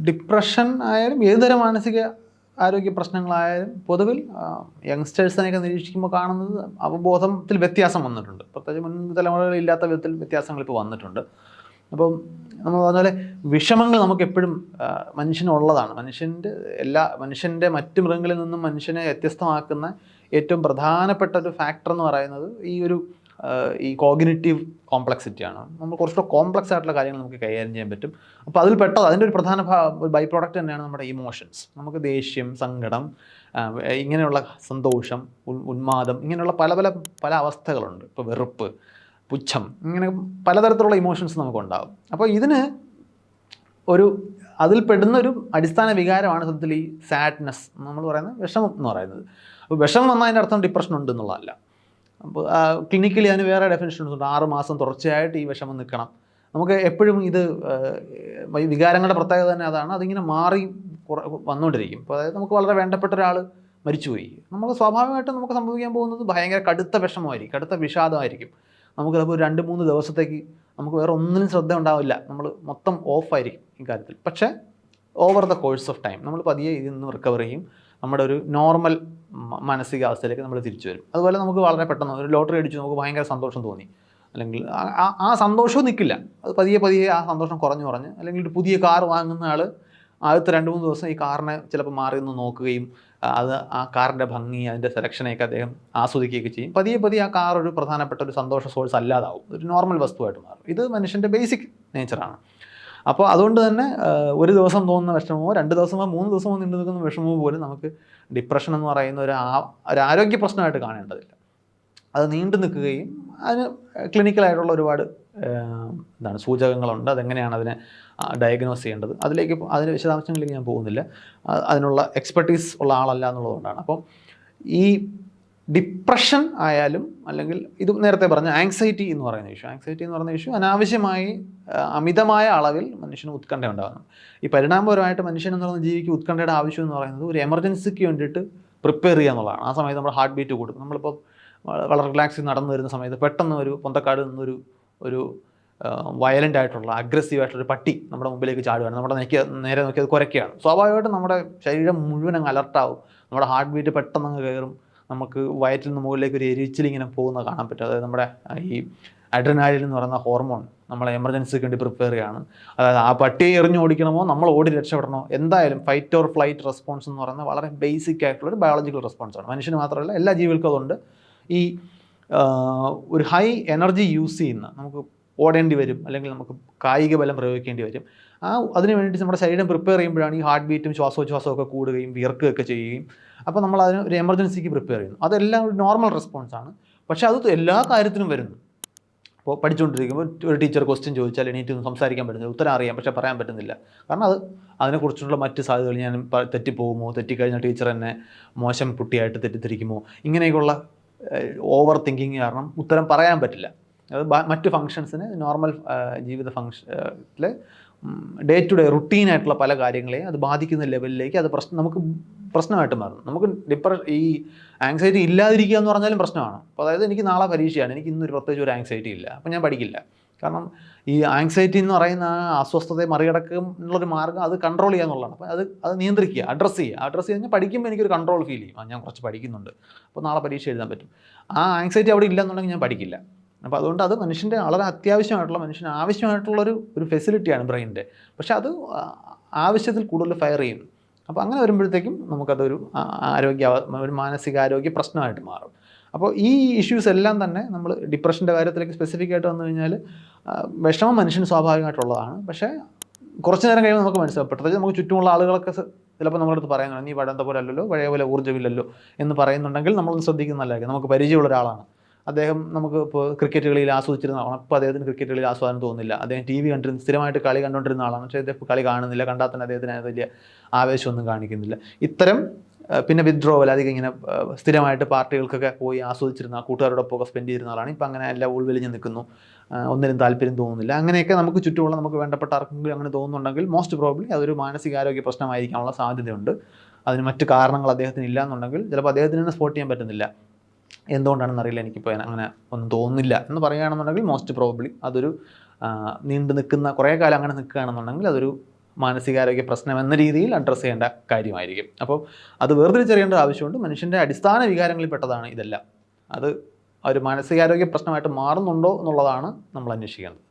Depression ആയാലും ഏതുതരം മാനസിക ആരോഗ്യ പ്രശ്നങ്ങളായാലും പൊതുവിൽ യങ്സ്റ്റേഴ്സിനെയൊക്കെ നിരീക്ഷിക്കുമ്പോൾ കാണുന്നത് അവബോധത്തിൽ വ്യത്യാസം വന്നിട്ടുണ്ട്. പ്രത്യേകിച്ച് മുൻ തലമുറകളിൽ ഇല്ലാത്ത വിധത്തിൽ വ്യത്യാസങ്ങൾ ഇപ്പോൾ വന്നിട്ടുണ്ട്. അപ്പം നമ്മൾ പറഞ്ഞ വിഷമങ്ങൾ നമുക്ക് എപ്പോഴും മനുഷ്യനുള്ളതാണ്. മനുഷ്യൻ്റെ മറ്റു മൃഗങ്ങളിൽ നിന്നും മനുഷ്യനെ വ്യത്യസ്തമാക്കുന്ന ഏറ്റവും പ്രധാനപ്പെട്ട ഒരു ഫാക്ടർ എന്ന് പറയുന്നത് ഈ കോഗ്നിറ്റീവ് കോംപ്ലക്സിറ്റിയാണ്. നമ്മൾ കുറച്ചുകൂടെ കോംപ്ലക്സ് ആയിട്ടുള്ള കാര്യങ്ങൾ നമുക്ക് കൈകാര്യം ചെയ്യാൻ പറ്റും. അപ്പോൾ അതിൽ അതിൻ്റെ ഒരു പ്രധാന ബൈ പ്രോഡക്റ്റ് തന്നെയാണ് നമ്മുടെ ഇമോഷൻസ്. നമുക്ക് ദേഷ്യം, സങ്കടം, ഇങ്ങനെയുള്ള സന്തോഷം, ഉന്മാദം, ഇങ്ങനെയുള്ള പല അവസ്ഥകളുണ്ട്. ഇപ്പോൾ വെറുപ്പ്, പുച്ഛം, ഇങ്ങനെ പലതരത്തിലുള്ള ഇമോഷൻസ് നമുക്കുണ്ടാകും. അപ്പോൾ അതിൽ പെടുന്ന ഒരു അടിസ്ഥാന വികാരമാണ് സത്യത്തിൽ ഈ സാഡ്നെസ് നമ്മൾ പറയുന്നത്, വിഷമം എന്ന് പറയുന്നത്. അപ്പോൾ വിഷമം വന്നാൽ അതിൻ്റെ അർത്ഥം ഡിപ്രഷൻ ഉണ്ട് എന്നുള്ളതല്ല. അപ്പോൾ ക്ലിനിക്കലി അതിന് വേറെ ഡെഫിനിഷൻസ് ഉണ്ട്. 6 മാസം തുടർച്ചയായിട്ട് ഈ വിഷമം നിൽക്കണം. നമുക്ക് എപ്പോഴും വികാരങ്ങളുടെ പ്രത്യേകത തന്നെ അതാണ്. അതിങ്ങനെ മാറി വന്നുകൊണ്ടിരിക്കും. അപ്പോൾ അതായത് നമുക്ക് വളരെ വേണ്ടപ്പെട്ട ഒരാൾ മരിച്ചുപോയി, നമുക്ക് സ്വാഭാവികമായിട്ടും നമുക്ക് സംഭവിക്കാൻ പോകുന്നത് ഭയങ്കര കടുത്ത വിഷമമായിരിക്കും, കടുത്ത വിഷാദമായിരിക്കും. നമുക്കതിപ്പോൾ 2-3 ദിവസത്തേക്ക് നമുക്ക് വേറെ ഒന്നിനും ശ്രദ്ധ ഉണ്ടാവില്ല, നമ്മൾ മൊത്തം ഓഫായിരിക്കും ഇക്കാര്യത്തിൽ. പക്ഷേ over the course of time നമ്മൾ പതിയെ ഇതിൽ നിന്ന് റിക്കവർ ചെയ്യും, നമ്മുടെ ഒരു നോർമൽ മാനസികാവസ്ഥയിലേക്ക് നമ്മൾ തിരിച്ചു വരും. അതുപോലെ നമുക്ക് വളരെ പെട്ടെന്ന് ഒരു ലോട്ടറി അടിച്ചു, നമുക്ക് ഭയങ്കര സന്തോഷം തോന്നി, അല്ലെങ്കിൽ ആ സന്തോഷവും നിൽക്കില്ല, അത് പതിയെ ആ സന്തോഷം കുറഞ്ഞ് അല്ലെങ്കിൽ ഒരു പുതിയ കാർ വാങ്ങുന്ന ആൾ ആദ്യത്തെ 2-3 ദിവസം ഈ കാറിനെ ചിലപ്പോൾ മാറി നിന്ന് നോക്കുകയും ആ കാറിൻ്റെ ഭംഗി, അതിൻ്റെ സെലക്ഷനെയൊക്കെ അദ്ദേഹം ആസ്വദിക്കുകയൊക്കെ ചെയ്യും. പതിയെ ആ കാർ ഒരു പ്രധാനപ്പെട്ട ഒരു സന്തോഷ സോഴ്സ് അല്ലാതാവും, ഒരു നോർമൽ വസ്തുവായിട്ട് മാറും. ഇത് മനുഷ്യൻ്റെ ബേസിക് നേച്ചറാണ്. അപ്പോൾ അതുകൊണ്ട് തന്നെ ഒരു ദിവസം തോന്നുന്ന വിഷമമോ 2 ദിവസമോ 3 ദിവസമോ നീണ്ടു നിൽക്കുന്ന വിഷമമോ പോലും നമുക്ക് ഡിപ്രഷൻ എന്ന് പറയുന്ന ഒരു ആരോഗ്യ പ്രശ്നമായിട്ട് കാണേണ്ടതില്ല. അത് നീണ്ടു നിൽക്കുകയും അതിന് ക്ലിനിക്കലായിട്ടുള്ള ഒരുപാട് സൂചകങ്ങളുണ്ട്. അതെങ്ങനെയാണ് അതിനെ ഡയഗ്നോസ് ചെയ്യേണ്ടത്, അതിൻ്റെ വിശദാംശങ്ങളിലേക്ക് ഞാൻ പോകുന്നില്ല, അതിനുള്ള എക്സ്പെർട്ടീസ് ഉള്ള ആളല്ല എന്നുള്ളതുകൊണ്ടാണ്. അപ്പം ഈ ഡിപ്രഷൻ ആയാലും അല്ലെങ്കിൽ ഇത് നേരത്തെ പറഞ്ഞ ആങ്സൈറ്റി എന്ന് പറയുന്ന ഇഷ്യൂ അനാവശ്യമായി അമിതമായ അളവിൽ മനുഷ്യന് ഉത്കണ്ഠ ഉണ്ടാകുന്നു. ഈ പരിണാമപരമായിട്ട് മനുഷ്യൻ എന്ന് പറയുന്ന ജീവിക്ക് ഉത്കണ്ഠയുടെ ആവശ്യം എന്ന് പറയുന്നത് ഒരു എമർജൻസിക്ക് വേണ്ടിയിട്ട് പ്രിപ്പയർ ചെയ്യുക എന്നുള്ളതാണ്. ആ സമയത്ത് നമ്മുടെ ഹാർട്ട് ബീറ്റ് കൂടും. നമ്മളിപ്പോൾ വളരെ റിലാക്സ് നടന്നു വരുന്ന സമയത്ത് പെട്ടെന്ന് ഒരു പൊന്തക്കാട് നിന്നൊരു വയലൻ്റ് ആയിട്ടുള്ള അഗ്രസീവായിട്ടുള്ളൊരു പട്ടി നമ്മുടെ മുമ്പിലേക്ക് ചാടുകയാണ്, നമ്മുടെ നേരെ നോക്കി അത് കുരയ്ക്കുകയാണ്. സ്വാഭാവികമായിട്ടും നമ്മുടെ ശരീരം മുഴുവൻ അങ്ങ് അലർട്ടാവും, നമ്മുടെ ഹാർട്ട് ബീറ്റ് പെട്ടെന്ന് അങ്ങ് കയറും, നമുക്ക് വയറ്റിൽ നിന്ന് മുകളിലേക്ക് ഒരു എരിച്ചിലിങ്ങനെ പോകുന്നത് കാണാൻ പറ്റും. അതായത് നമ്മുടെ ഈ അഡ്രിനാലിൻ എന്ന് പറയുന്ന ഹോർമോൺ നമ്മളെ എമർജൻസിക്ക് വേണ്ടി പ്രിപ്പയർ ചെയ്യാണ്. അതായത് ആ പട്ടിയെ എറിഞ്ഞ് ഓടിക്കണമോ നമ്മൾ ഓടി രക്ഷപ്പെടണോ, എന്തായാലും ഫൈറ്റ് ഓർ ഫ്ലൈറ്റ് റെസ്പോൺസ് എന്ന് പറയുന്നത് വളരെ ബേസിക് ആയിട്ടുള്ളൊരു ബയോളജിക്കൽ റെസ്പോൺസാണ്. മനുഷ്യന് മാത്രമല്ല എല്ലാ ജീവികൾക്കും അതുകൊണ്ട്. ഈ ഒരു ഹൈ എനർജി യൂസ് ചെയ്യുന്ന, നമുക്ക് ഓടേണ്ടി വരും അല്ലെങ്കിൽ നമുക്ക് കായിക ബലം പ്രയോഗിക്കേണ്ടി വരും, അതിന് വേണ്ടിയിട്ട് നമ്മുടെ ശരീരം പ്രിപ്പയർ ചെയ്യുമ്പോഴാണ് ഈ ഹാർട്ട് ബീറ്റും ശ്വാസോച്ഛ്വാസവും ഒക്കെ കൂടുകയും വിയർക്കുകയൊക്കെ ചെയ്യുകയും. അപ്പോൾ നമ്മൾ അതിന് ഒരു എമർജൻസിക്ക് പ്രിപ്പയർ ചെയ്യുന്നു. അതെല്ലാം ഒരു നോർമൽ റെസ്പോൺസാണ്. പക്ഷേ അത് എല്ലാ കാര്യത്തിനും വരുന്നു. അപ്പോൾ പഠിച്ചുകൊണ്ടിരിക്കുമ്പോൾ ഒരു ടീച്ചർ ക്വസ്റ്റ്യൻ ചോദിച്ചാൽ എണീറ്റ് സംസാരിക്കാൻ പറ്റുന്നില്ല, ഉത്തരം അറിയാം പക്ഷേ പറയാൻ പറ്റുന്നില്ല. കാരണം അതിനെക്കുറിച്ചുള്ള മറ്റ് സാധ്യതകൾ, ഞാൻ തെറ്റിപ്പോകുമോ, തെറ്റിക്കഴിഞ്ഞാൽ ടീച്ചർ എന്നെ മോശം കുട്ടിയായിട്ട് തെറ്റിദ്ധരിക്കുമോ, ഇങ്ങനെയൊക്കെയുള്ള ഓവർ തിങ്കിങ് കാരണം ഉത്തരം പറയാൻ പറ്റില്ല. അത് മറ്റ് ഫങ്ഷൻസിന്, നോർമൽ ജീവിത ഫങ്ഷനിൽ ഡേ ടു ഡേ റുട്ടീനായിട്ടുള്ള പല കാര്യങ്ങളെയും അത് ബാധിക്കുന്ന ലെവലിലേക്ക് അത് നമുക്ക് പ്രശ്നമായിട്ട് മാറും. നമുക്ക് ഈ ആങ്സൈറ്റി ഇല്ലാതിരിക്കുക എന്ന് പറഞ്ഞാലും പ്രശ്നമാണ്. അപ്പോൾ അതായത് എനിക്ക് നാളെ പരീക്ഷയാണ്, എനിക്ക് ഇന്നൊരു പ്രത്യേകിച്ച് ഒരു ആങ്സൈറ്റി ഇല്ല, അപ്പോൾ ഞാൻ പഠിക്കില്ല. കാരണം ഈ ആങ്സൈറ്റി എന്ന് പറയുന്ന അസ്വസ്ഥതയെ മറികടക്കുന്നുള്ളൊരു മാർഗ്ഗം അത് കൺട്രോൾ ചെയ്യുക എന്നുള്ളതാണ്. അപ്പോൾ അത് നിയന്ത്രിക്കുക, അഡ്രസ്സ് കഴിഞ്ഞാൽ പഠിക്കുമ്പോൾ എനിക്കൊരു കൺട്രോൾ ഫീൽ ചെയ്യും, ഞാൻ കുറച്ച് പഠിക്കുന്നുണ്ട്, അപ്പോൾ നാളെ പരീക്ഷ എഴുതാൻ പറ്റും. ആ ആങ്സൈറ്റി അവിടെ ഇല്ല എന്നുണ്ടെങ്കിൽ ഞാൻ പഠിക്കില്ല. അപ്പോൾ അതുകൊണ്ട് അത് മനുഷ്യൻ്റെ വളരെ അത്യാവശ്യമായിട്ടുള്ള, മനുഷ്യന് ആവശ്യമായിട്ടുള്ളൊരു ഫെസിലിറ്റിയാണ് ബ്രെയിനിൻ്റെ. പക്ഷെ അത് ആവശ്യത്തിൽ കൂടുതൽ ഫയർ ചെയ്യുന്നു. അപ്പോൾ അങ്ങനെ വരുമ്പോഴത്തേക്കും നമുക്കതൊരു ഒരു മാനസികാരോഗ്യ പ്രശ്നമായിട്ട് മാറും. അപ്പോൾ ഈ ഇഷ്യൂസ് എല്ലാം തന്നെ നമ്മൾ ഡിപ്രഷൻ്റെ കാര്യത്തിലേക്ക് സ്പെസിഫിക് ആയിട്ട് വന്നു കഴിഞ്ഞാൽ വിഷമം മനുഷ്യന് സ്വാഭാവികമായിട്ടുള്ളതാണ്. പക്ഷേ കുറച്ച് നേരം കഴിയുമ്പോൾ നമുക്ക് മനസ്സിലാവും. പ്രത്യേകിച്ച് നമുക്ക് ചുറ്റുമുള്ള ആളുകളൊക്കെ ചിലപ്പോൾ നമ്മളടുത്ത് പറയുന്നത് നീ പഴയത്തെ പോലെ അല്ലല്ലോ, പഴയ പോലെ ഊർജ്ജമില്ലല്ലോ എന്ന് പറയുന്നുണ്ടെങ്കിൽ നമ്മളൊന്ന് ശ്രദ്ധിക്കുന്നതല്ലായിരിക്കും. നമുക്ക് പരിചയമുള്ള ഒരാളാണ്, അദ്ദേഹം നമുക്ക് ഇപ്പോൾ ക്രിക്കറ്റ് കളിയിൽ ആസ്വദിച്ചിരുന്ന ആളാണ്, ഇപ്പോൾ അദ്ദേഹത്തിന് ക്രിക്കറ്റ് കളിയിൽ ആസ്വാദനം തോന്നുന്നില്ല. അദ്ദേഹം TV കണ്ടിരുന്ന, സ്ഥിരമായിട്ട് കളി കണ്ടുകൊണ്ടിരുന്ന ആളാണ്, പക്ഷേ അദ്ദേഹം കളി കാണുന്നില്ല, കണ്ടാൽ തന്നെ അദ്ദേഹത്തിന് വലിയ ആവേശമൊന്നും കാണിക്കുന്നില്ല. ഇത്തരം പിന്നെ വിത്ഡ്രോവൽ, അധികം ഇങ്ങനെ സ്ഥിരമായിട്ട് പാർട്ടികൾക്കൊക്കെ പോയി ആസ്വദിച്ചിരുന്ന, കൂട്ടുകാരോടൊപ്പമൊക്കെ സ്പെൻഡ് ചെയ്തിരുന്ന ആളാണ്. ഇപ്പം അങ്ങനെ എല്ലാം ഉൾവലിഞ്ഞ് നിൽക്കുന്നു, ഒന്നിനും താല്പര്യം തോന്നുന്നില്ല. അങ്ങനെയൊക്കെ നമുക്ക് ചുറ്റുമുള്ള നമുക്ക് വേണ്ടപ്പെട്ട ആർക്കെങ്കിലും അങ്ങനെ തോന്നുന്നുണ്ടെങ്കിൽ മോസ്റ്റ് പ്രോബ്ലി അതൊരു മാനസികാരോഗ്യ പ്രശ്നമായിരിക്കാനുള്ള സാധ്യതയുണ്ട്. അതിന് മറ്റ് കാരണങ്ങൾ അദ്ദേഹത്തിന് ഇല്ല എന്നുണ്ടെങ്കിൽ ചിലപ്പോൾ അദ്ദേഹത്തിന് തന്നെ സ്പോട്ട് ചെയ്യാൻ പറ്റുന്നില്ല, എന്തുകൊണ്ടാണെന്ന് അറിയില്ല, എനിക്കിപ്പോൾ അങ്ങനെ ഒന്നും തോന്നുന്നില്ല എന്ന് പറയുകയാണെന്നുണ്ടെങ്കിൽ മോസ്റ്റ് പ്രോബ്ലി അതൊരു നീണ്ടു നിൽക്കുന്ന കുറേ കാലം അങ്ങനെ നിൽക്കുകയാണെന്നുണ്ടെങ്കിൽ അതൊരു മാനസികാരോഗ്യ പ്രശ്നം എന്ന രീതിയിൽ അഡ്രസ്സ് ചെയ്യേണ്ട കാര്യമായിരിക്കും. അപ്പോൾ അത് വേർതിരിച്ചറിയേണ്ട ആവശ്യമുണ്ട്. മനുഷ്യൻ്റെ അടിസ്ഥാന വികാരങ്ങളിൽ പെട്ടതാണ് ഇതെല്ലാം. അത് ഒരു മാനസികാരോഗ്യ പ്രശ്നമായിട്ട് മാറുന്നുണ്ടോ എന്നുള്ളതാണ് നമ്മൾ അന്വേഷിക്കേണ്ടത്.